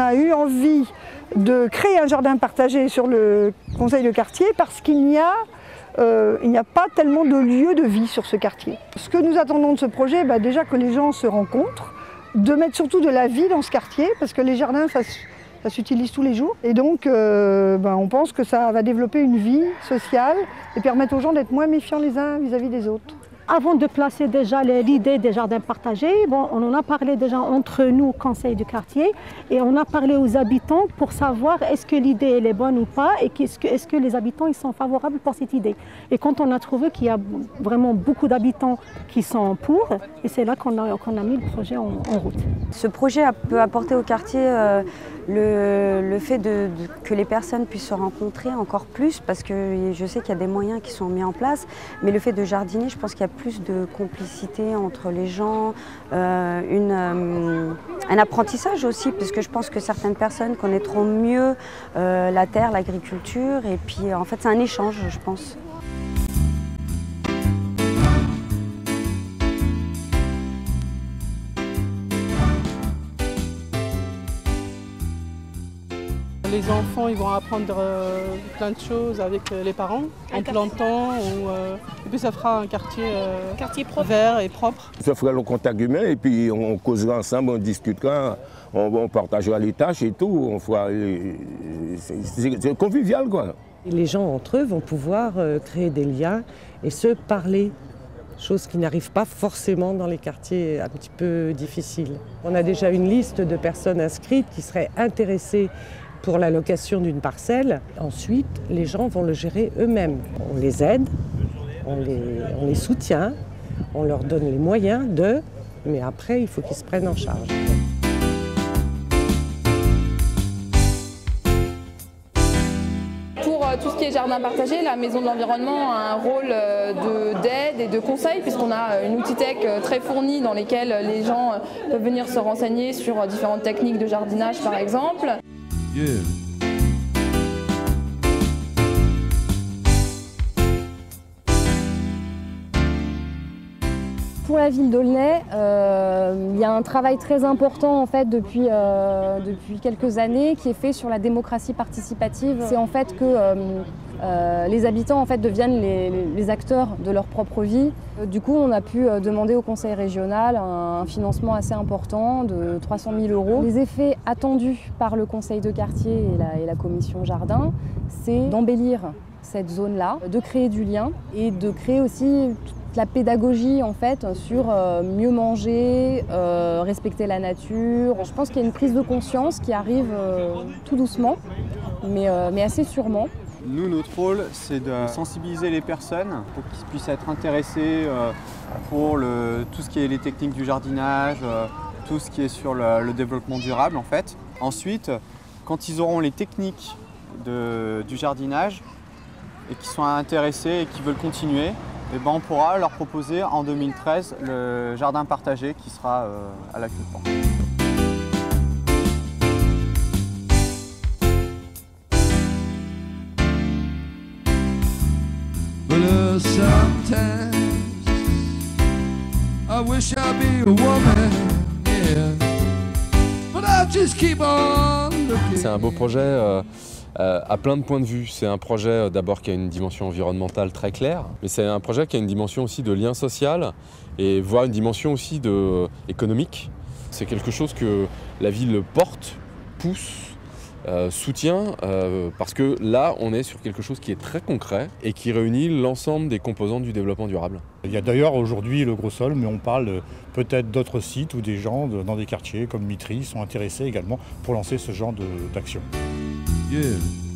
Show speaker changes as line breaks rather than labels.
a eu envie de créer un jardin partagé sur le conseil de quartier parce qu'il n'y a pas tellement de lieux de vie sur ce quartier. Ce que nous attendons de ce projet, déjà que les gens se rencontrent, de mettre surtout de la vie dans ce quartier, parce que les jardins, ça s'utilise tous les jours. Et donc, on pense que ça va développer une vie sociale et permettre aux gens d'être moins méfiants les uns vis-à-vis des autres.
Avant de placer déjà l'idée des jardins partagés, on en a parlé déjà entre nous, conseil du quartier, et on a parlé aux habitants pour savoir est-ce que l'idée elle est bonne ou pas, et est-ce que les habitants ils sont favorables pour cette idée. Et quand on a trouvé qu'il y a vraiment beaucoup d'habitants qui sont pour, et c'est là qu'on a mis le projet en route.
Ce projet peut apporter au quartier le fait que les personnes puissent se rencontrer encore plus, parce que je sais qu'il y a des moyens qui sont mis en place, mais le fait de jardiner, je pense qu'il y a plus de complicité entre les gens, un apprentissage aussi, parce que je pense que certaines personnes connaîtront mieux la terre, l'agriculture, et puis en fait c'est un échange, je pense.
Les enfants ils vont apprendre plein de choses avec les parents en plantant, et puis ça fera un quartier propre. Vert et propre.
Ça fera le contact humain et puis on causera ensemble, on discutera, on partagera les tâches et tout. C'est convivial quoi.
Les gens entre eux vont pouvoir créer des liens et se parler. Chose qui n'arrive pas forcément dans les quartiers un petit peu difficiles. On a déjà une liste de personnes inscrites qui seraient intéressées pour la location d'une parcelle. Ensuite, les gens vont le gérer eux-mêmes. On les aide, on les soutient, on leur donne les moyens mais après, il faut qu'ils se prennent en charge.
Pour tout ce qui est jardin partagé, la Maison de l'Environnement a un rôle d'aide et de conseil, puisqu'on a une outil-tech très fournie dans lesquelles les gens peuvent venir se renseigner sur différentes techniques de jardinage par exemple. Yeah.
Pour la ville d'Aulnay, il y a un travail très important en fait, depuis quelques années qui est fait sur la démocratie participative. C'est en fait que les habitants en fait, deviennent les acteurs de leur propre vie. Du coup, on a pu demander au conseil régional un financement assez important de 300 000 €. Les effets attendus par le conseil de quartier et la commission jardin, c'est d'embellir cette zone-là, de créer du lien et de créer aussi la pédagogie en fait sur mieux manger, respecter la nature. Je pense qu'il y a une prise de conscience qui arrive tout doucement, mais assez sûrement.
Nous, notre rôle, c'est de sensibiliser les personnes pour qu'ils puissent être intéressés pour tout ce qui est les techniques du jardinage, tout ce qui est sur le développement durable en fait. Ensuite, quand ils auront les techniques du jardinage et qu'ils sont intéressés et qu'ils veulent continuer, on pourra leur proposer en 2013 le jardin partagé qui sera à la queue de porte.
C'est un beau projet à plein de points de vue. C'est un projet d'abord qui a une dimension environnementale très claire, mais c'est un projet qui a une dimension aussi de lien social et voire une dimension aussi économique. C'est quelque chose que la ville porte, pousse, soutient, parce que là on est sur quelque chose qui est très concret et qui réunit l'ensemble des composantes du développement durable.
Il y a d'ailleurs aujourd'hui le Gros Sol, mais on parle peut-être d'autres sites où des gens dans des quartiers comme Mitry sont intéressés également pour lancer ce genre d'action. Yeah.